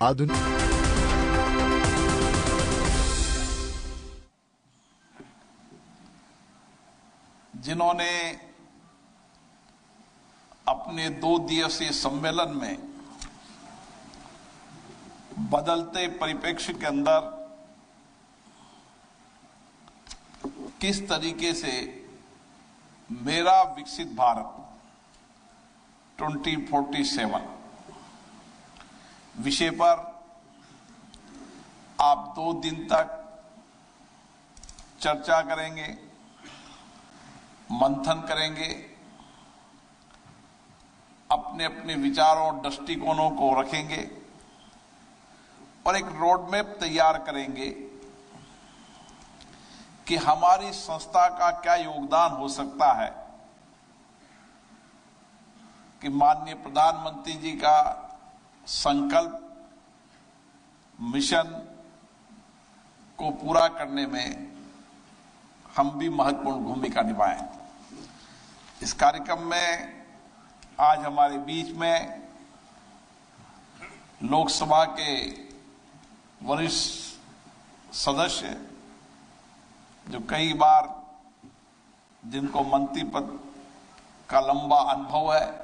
आधुनिक जिन्होंने अपने 2 दिवसीय सम्मेलन में बदलते परिप्रेक्ष्य के अंदर किस तरीके से मेरा विकसित भारत 2047 विषय पर आप 2 दिन तक चर्चा करेंगे, मंथन करेंगे, अपने अपने विचारों और दृष्टिकोणों को रखेंगे और एक रोड मैप तैयार करेंगे कि हमारी संस्था का क्या योगदान हो सकता है कि माननीय प्रधानमंत्री जी का संकल्प मिशन को पूरा करने में हम भी महत्वपूर्ण भूमिका निभाएं। इस कार्यक्रम में आज हमारे बीच में लोकसभा के वरिष्ठ सदस्य जो कई बार जिनको मंत्री पद का लंबा अनुभव है,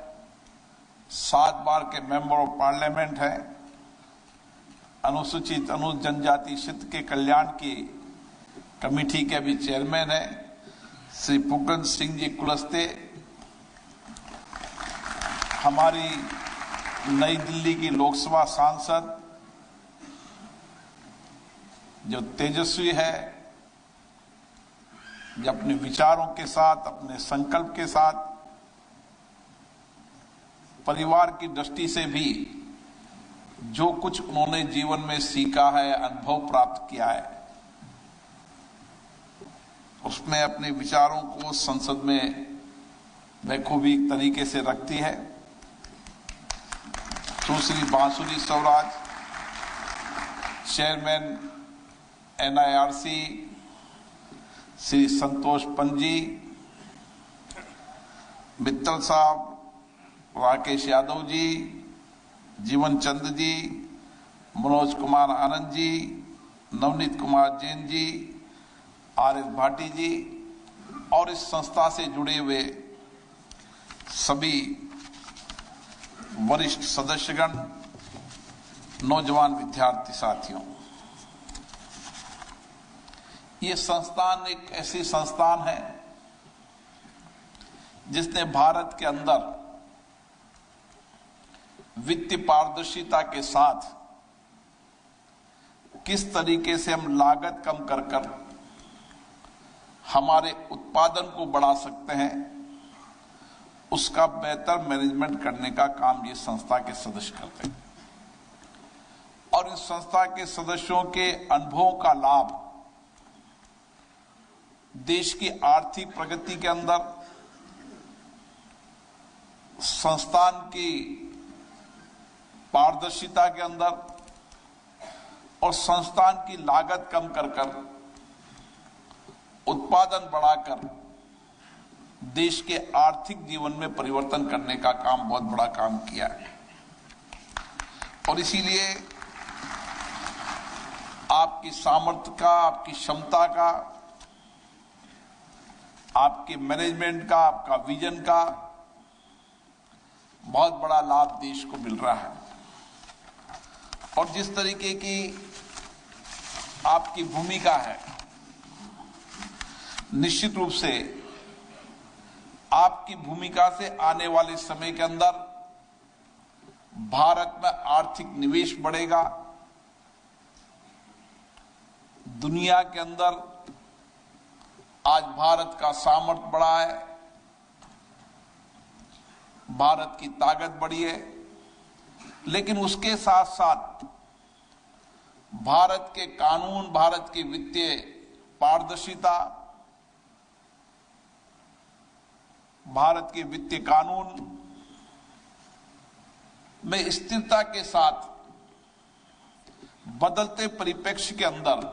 7 बार के मेंबर ऑफ पार्लियामेंट हैं, अनुसूचित जनजाति क्षेत्र के कल्याण की कमेटी के भी चेयरमैन हैं, श्री पुगन सिंह जी कुलस्ते, हमारी नई दिल्ली की लोकसभा सांसद जो तेजस्वी है, जो अपने विचारों के साथ, अपने संकल्प के साथ परिवार की दृष्टि से भी जो कुछ उन्होंने जीवन में सीखा है, अनुभव प्राप्त किया है, उसमें अपने विचारों को संसद में बखूबी तरीके से रखती है। सुश्री बांसुरी स्वराज, चेयरमैन NIRC, श्री संतोष पंजी, मित्तल साहब, राकेश यादव जी, जीवन चंद जी, मनोज कुमार आनंद जी, नवनीत कुमार जैन जी, RS भाटी जी और इस संस्था से जुड़े हुए सभी वरिष्ठ सदस्यगण, नौजवान विद्यार्थी साथियों, ये संस्थान एक ऐसी संस्थान है जिसने भारत के अंदर वित्तीय पारदर्शिता के साथ किस तरीके से हम लागत कम कर कर हमारे उत्पादन को बढ़ा सकते हैं, उसका बेहतर मैनेजमेंट करने का काम ये संस्था के सदस्य करते हैं। और इस संस्था के सदस्यों के अनुभवों का लाभ देश की आर्थिक प्रगति के अंदर, संस्थान की पारदर्शिता के अंदर और संस्थान की लागत कम कर कर उत्पादन बढ़ाकर देश के आर्थिक जीवन में परिवर्तन करने का काम, बहुत बड़ा काम किया है। और इसीलिए आपकी सामर्थ्य का, आपकी क्षमता का, आपके मैनेजमेंट का, आपका विजन का बहुत बड़ा लाभ देश को मिल रहा है। और जिस तरीके की आपकी भूमिका है, निश्चित रूप से आपकी भूमिका से आने वाले समय के अंदर भारत में आर्थिक निवेश बढ़ेगा, दुनिया के अंदर आज भारत का सामर्थ्य बढ़ा है, भारत की ताकत बढ़ी है, लेकिन उसके साथ साथ भारत के कानून, भारत की वित्तीय पारदर्शिता, भारत के वित्तीय कानून में स्थिरता के साथ बदलते परिप्रेक्ष्य के अंदर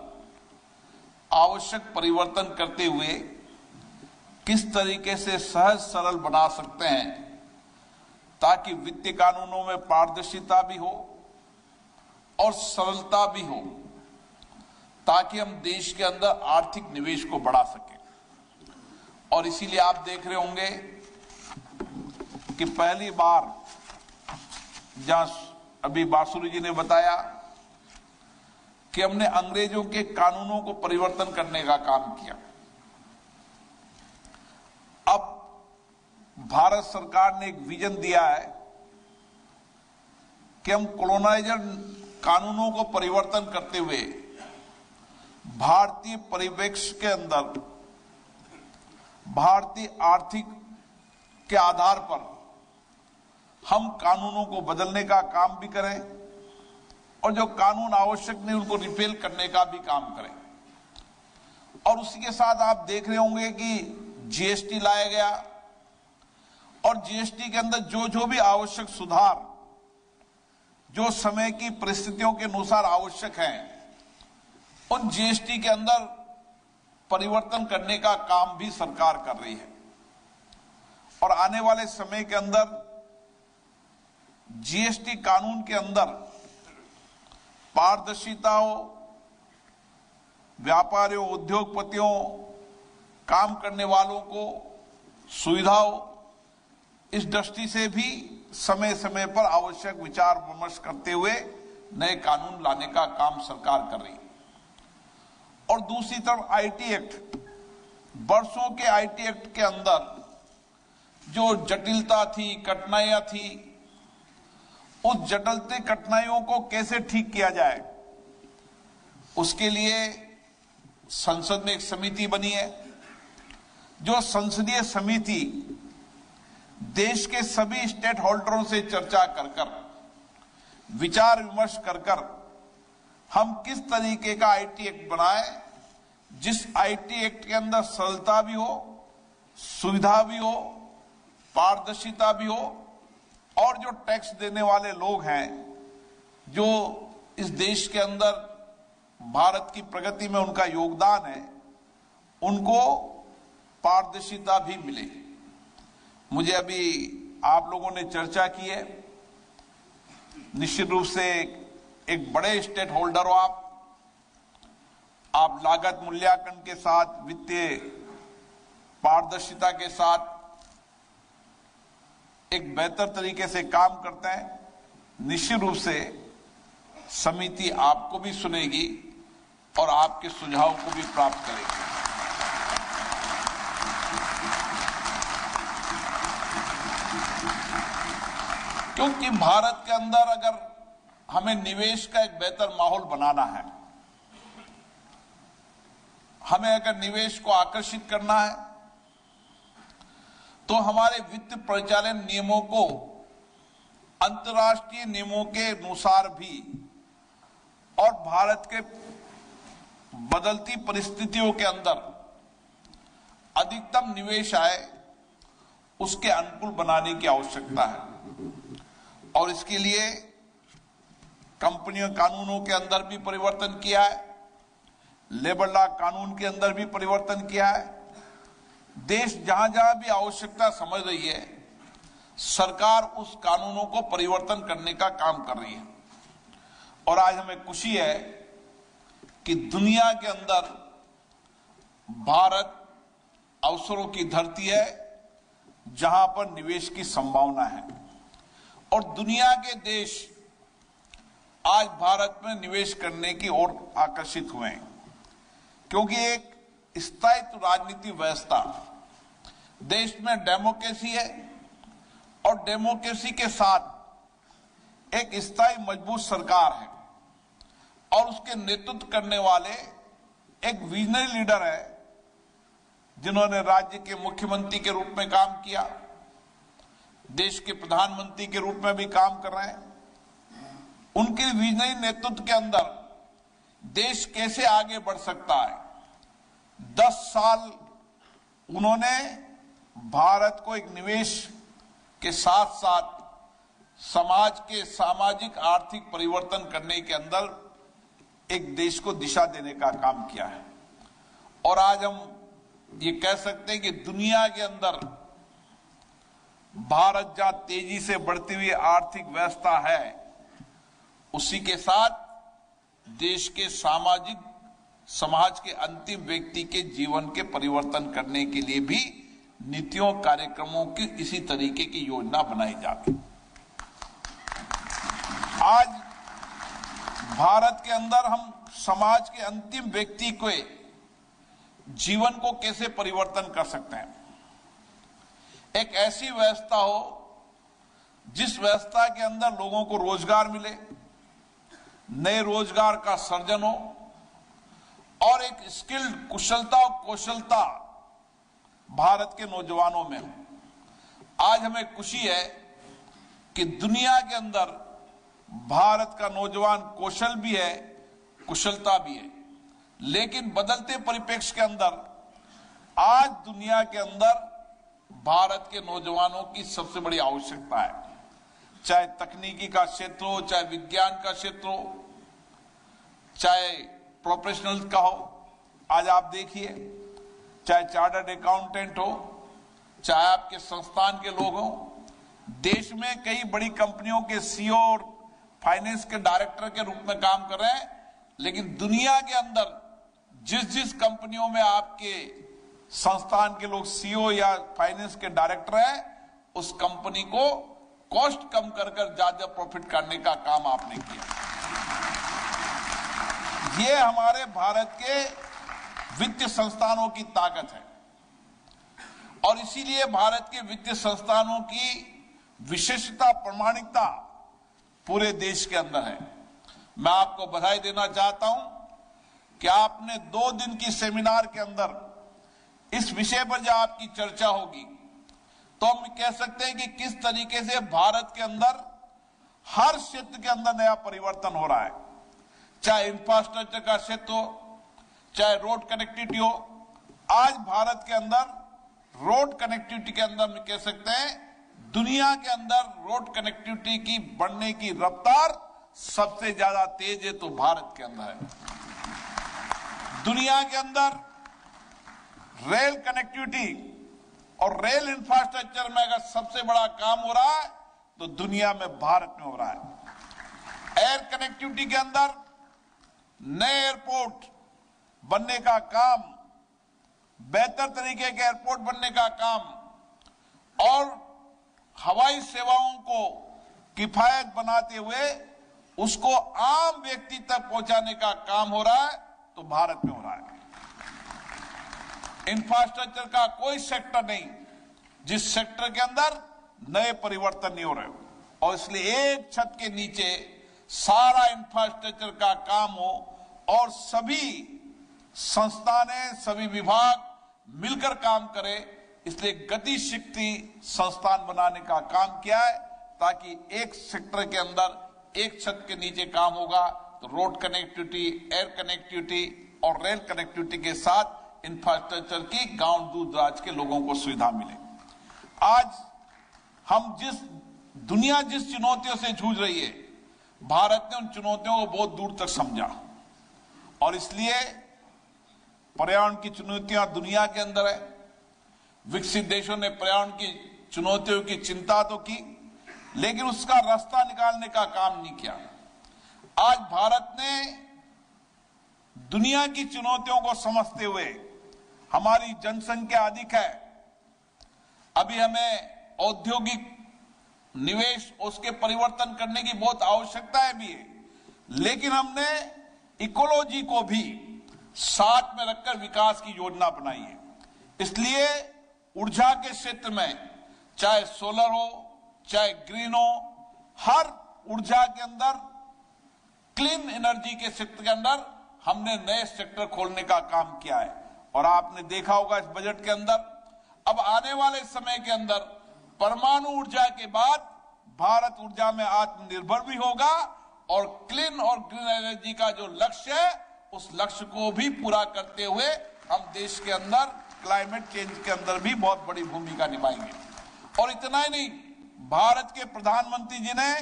आवश्यक परिवर्तन करते हुए किस तरीके से सहज सरल बना सकते हैं ताकि वित्तीय कानूनों में पारदर्शिता भी हो, और सरलता भी हो, ताकि हम देश के अंदर आर्थिक निवेश को बढ़ा सकें। और इसीलिए आप देख रहे होंगे कि पहली बार, जहां अभी बासुरी जी ने बताया कि हमने अंग्रेजों के कानूनों को परिवर्तन करने का काम किया, अब भारत सरकार ने एक विजन दिया है कि हम कॉलोनाइजर कानूनों को परिवर्तन करते हुए भारतीय परिप्रेक्ष्य के अंदर भारतीय आर्थिक के आधार पर हम कानूनों को बदलने का काम भी करें और जो कानून आवश्यक नहीं उनको रिपेल करने का भी काम करें। और उसी के साथ आप देख रहे होंगे कि जीएसटी लाया गया और जीएसटी के अंदर जो जो भी आवश्यक सुधार जो समय की परिस्थितियों के अनुसार आवश्यक हैं, उन जीएसटी के अंदर परिवर्तन करने का काम भी सरकार कर रही है। और आने वाले समय के अंदर जीएसटी कानून के अंदर पारदर्शिता हो, व्यापारियों, उद्योगपतियों, काम करने वालों को सुविधा हो, इस दृष्टि से भी समय समय पर आवश्यक विचार विमर्श करते हुए नए कानून लाने का काम सरकार कर रही है। और दूसरी तरफ आईटी एक्ट, वर्षों के आईटी एक्ट के अंदर जो जटिलता थी, कठिनाइयां थी, उस जटिलते कठिनाइयों को कैसे ठीक किया जाए, उसके लिए संसद में एक समिति बनी है। जो संसदीय समिति देश के सभी स्टेक होल्डरों से चर्चा कर विचार विमर्श कर हम किस तरीके का आईटी एक्ट बनाएं, जिस आईटी एक्ट के अंदर सरलता भी हो, सुविधा भी हो, पारदर्शिता भी हो, और जो टैक्स देने वाले लोग हैं, जो इस देश के अंदर भारत की प्रगति में उनका योगदान है, उनको पारदर्शिता भी मिले। मुझे अभी आप लोगों ने चर्चा की है, निश्चित रूप से एक बड़े स्टेक होल्डर हो आप लागत मूल्यांकन के साथ, वित्तीय पारदर्शिता के साथ एक बेहतर तरीके से काम करते हैं। निश्चित रूप से समिति आपको भी सुनेगी और आपके सुझाव को भी प्राप्त करेगी। क्योंकि भारत के अंदर अगर हमें निवेश का एक बेहतर माहौल बनाना है, हमें अगर निवेश को आकर्षित करना है, तो हमारे वित्त परिचालन नियमों को अंतर्राष्ट्रीय नियमों के अनुसार भी और भारत के बदलती परिस्थितियों के अंदर अधिकतम निवेश आए, उसके अनुकूल बनाने की आवश्यकता है। और इसके लिए कंपनियों कानूनों के अंदर भी परिवर्तन किया है, लेबर लॉ कानून के अंदर भी परिवर्तन किया है। देश जहां जहां भी आवश्यकता समझ रही है, सरकार उस कानूनों को परिवर्तन करने का काम कर रही है। और आज हमें खुशी है कि दुनिया के अंदर भारत अवसरों की धरती है, जहां पर निवेश की संभावना है। और दुनिया के देश आज भारत में निवेश करने की ओर आकर्षित हुए हैं, क्योंकि एक स्थायित्व राजनीति व्यवस्था, देश में डेमोक्रेसी है और डेमोक्रेसी के साथ एक स्थायी मजबूत सरकार है और उसके नेतृत्व करने वाले एक विजनरी लीडर है, जिन्होंने राज्य के मुख्यमंत्री के रूप में काम किया, देश के प्रधानमंत्री के रूप में भी काम कर रहे हैं। उनके विजनरी नेतृत्व के अंदर देश कैसे आगे बढ़ सकता है, 10 साल उन्होंने भारत को एक निवेश के साथ साथ समाज के सामाजिक आर्थिक परिवर्तन करने के अंदर एक देश को दिशा देने का काम किया है। और आज हम ये कह सकते हैं कि दुनिया के अंदर भारत जहां तेजी से बढ़ती हुई आर्थिक व्यवस्था है, उसी के साथ देश के समाज के अंतिम व्यक्ति के जीवन के परिवर्तन करने के लिए भी नीतियों कार्यक्रमों की इसी तरीके की योजना बनाई जाती। आज भारत के अंदर हम समाज के अंतिम व्यक्ति के जीवन को कैसे परिवर्तन कर सकते हैं। एक ऐसी व्यवस्था हो जिस व्यवस्था के अंदर लोगों को रोजगार मिले, नए रोजगार का सर्जन हो और एक स्किल्ड कुशलता और कौशलता भारत के नौजवानों में हो। आज हमें खुशी है कि दुनिया के अंदर भारत का नौजवान कौशल भी है, कुशलता भी है, लेकिन बदलते परिप्रेक्ष्य के अंदर आज दुनिया के अंदर भारत के नौजवानों की सबसे बड़ी आवश्यकता है। चाहे तकनीकी का क्षेत्र हो, चाहे विज्ञान का क्षेत्र हो, चाहे प्रोफेशनल का हो। आज आप देखिए, चाहे चार्टर्ड अकाउंटेंट हो, चाहे आपके संस्थान के लोग हो, देश में कई बड़ी कंपनियों के सीईओ और फाइनेंस के डायरेक्टर के रूप में काम कर रहे हैं, लेकिन दुनिया के अंदर जिस कंपनियों में आपके संस्थान के लोग सीईओ या फाइनेंस के डायरेक्टर हैं, उस कंपनी को कॉस्ट कम कर ज्यादा प्रॉफिट करने का काम आपने किया। ये हमारे भारत के वित्तीय संस्थानों की ताकत है और इसीलिए भारत के वित्तीय संस्थानों की विशेषता, प्रामाणिकता पूरे देश के अंदर है। मैं आपको बधाई देना चाहता हूं कि आपने 2 दिन की सेमिनार के अंदर इस विषय पर जब आपकी चर्चा होगी तो हम कह सकते हैं कि किस तरीके से भारत के अंदर हर क्षेत्र के अंदर नया परिवर्तन हो रहा है। चाहे इंफ्रास्ट्रक्चर का क्षेत्र हो, चाहे रोड कनेक्टिविटी हो। आज भारत के अंदर रोड कनेक्टिविटी के अंदर हम कह सकते हैं दुनिया के अंदर रोड कनेक्टिविटी की बढ़ने की रफ्तार सबसे ज्यादा तेज है तो भारत के अंदर है। दुनिया के अंदर रेल कनेक्टिविटी और रेल इंफ्रास्ट्रक्चर में अगर सबसे बड़ा काम हो रहा है तो दुनिया में भारत में हो रहा है। एयर कनेक्टिविटी के अंदर नए एयरपोर्ट बनने का काम, बेहतर तरीके के एयरपोर्ट बनने का काम और हवाई सेवाओं को किफायत बनाते हुए उसको आम व्यक्ति तक पहुंचाने का काम हो रहा है तो भारत में हो रहा है। इंफ्रास्ट्रक्चर का कोई सेक्टर नहीं जिस सेक्टर के अंदर नए परिवर्तन नहीं हो रहे और इसलिए एक छत के नीचे सारा इंफ्रास्ट्रक्चर का काम हो और सभी संस्थानें, सभी विभाग मिलकर काम करें। इसलिए गति शक्ति संस्थान बनाने का काम किया है ताकि एक सेक्टर के अंदर एक छत के नीचे काम होगा तो रोड कनेक्टिविटी, एयर कनेक्टिविटी और रेल कनेक्टिविटी के साथ इंफ्रास्ट्रक्चर की गांव दूर दराज के लोगों को सुविधा मिले। आज हम दुनिया जिस चुनौतियों से जूझ रही है, भारत ने उन चुनौतियों को बहुत दूर तक समझा और इसलिए पर्यावरण की चुनौतियां दुनिया के अंदर है। विकसित देशों ने पर्यावरण की चुनौतियों की चिंता तो की, लेकिन उसका रास्ता निकालने का काम नहीं किया। आज भारत ने दुनिया की चुनौतियों को समझते हुए, हमारी जनसंख्या अधिक है, अभी हमें औद्योगिक निवेश उसके परिवर्तन करने की बहुत आवश्यकता भी है, लेकिन हमने इकोलॉजी को भी साथ में रखकर विकास की योजना बनाई है। इसलिए ऊर्जा के क्षेत्र में चाहे सोलर हो, चाहे ग्रीन हो, हर ऊर्जा के अंदर, क्लीन एनर्जी के क्षेत्र के अंदर हमने नए सेक्टर खोलने का काम किया है। और आपने देखा होगा इस बजट के अंदर अब आने वाले समय के अंदर परमाणु ऊर्जा के बाद भारत ऊर्जा में आत्मनिर्भर भी होगा और क्लीन और ग्रीन एनर्जी का जो लक्ष्य है उस लक्ष्य को भी पूरा करते हुए हम देश के अंदर क्लाइमेट चेंज के अंदर भी बहुत बड़ी भूमिका निभाएंगे। और इतना ही नहीं, भारत के प्रधानमंत्री जी ने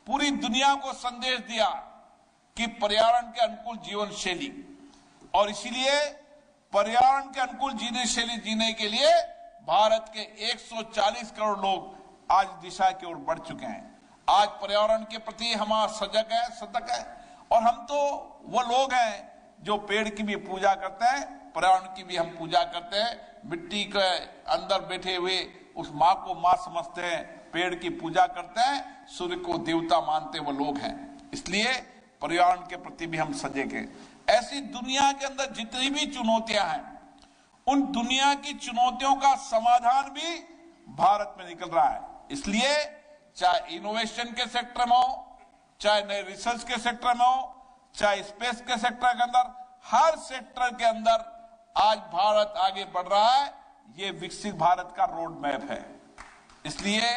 पूरी दुनिया को संदेश दिया कि पर्यावरण के अनुकूल जीवन शैली, और इसीलिए पर्यावरण के अनुकूल जीवन शैली जीने के लिए भारत के 140 करोड़ लोग आज दिशा की ओर बढ़ चुके हैं। आज पर्यावरण के प्रति हमारा सतर्क है और हम तो वो लोग हैं जो पेड़ की भी पूजा करते हैं, पर्यावरण की भी हम पूजा करते हैं, मिट्टी के अंदर बैठे हुए उस माँ को माँ समझते हैं, पेड़ की पूजा करते हैं, सूर्य को देवता मानते वो लोग हैं। इसलिए पर्यावरण के प्रति भी हम सजग हैं। ऐसी दुनिया के अंदर जितनी भी चुनौतियां हैं, उन दुनिया की चुनौतियों का समाधान भी भारत में निकल रहा है। इसलिए चाहे इनोवेशन के सेक्टर में हो, चाहे नए रिसर्च के सेक्टर में हो, चाहे स्पेस के सेक्टर के अंदर, हर सेक्टर के अंदर आज भारत आगे बढ़ रहा है। ये विकसित भारत का रोड मैप है। इसलिए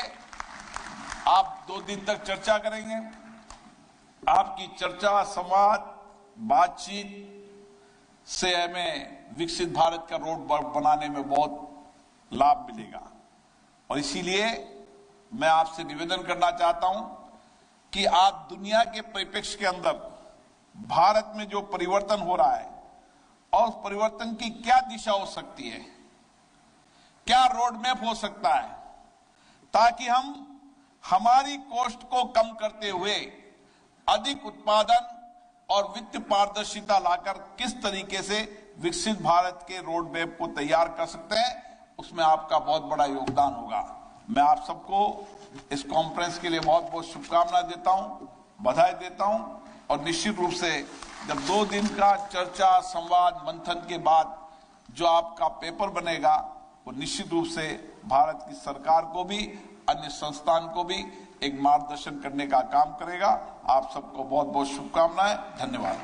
आप 2 दिन तक चर्चा करेंगे। आपकी चर्चा, संवाद, बातचीत से हमें विकसित भारत का रोड बनाने में बहुत लाभ मिलेगा। और इसीलिए मैं आपसे निवेदन करना चाहता हूं कि आप दुनिया के परिप्रेक्ष्य के अंदर भारत में जो परिवर्तन हो रहा है और उस परिवर्तन की क्या दिशा हो सकती है, क्या रोड मैप हो सकता है, ताकि हम हमारी कॉस्ट को कम करते हुए अधिक उत्पादन और वित्त पारदर्शिता लाकर किस तरीके से विकसित भारत के रोड मैप को तैयार कर सकते हैं, उसमें आपका बहुत बड़ा योगदान होगा। मैं आप सबको इस कॉन्फ्रेंस के लिए बहुत बहुत शुभकामनाएं देता हूं, बधाई देता हूं। और निश्चित रूप से जब 2 दिन का चर्चा, संवाद, मंथन के बाद जो आपका पेपर बनेगा, वो निश्चित रूप से भारत की सरकार को भी, अन्य संस्थान को भी एक मार्गदर्शन करने का काम करेगा। आप सबको बहुत बहुत शुभकामनाएं। धन्यवाद।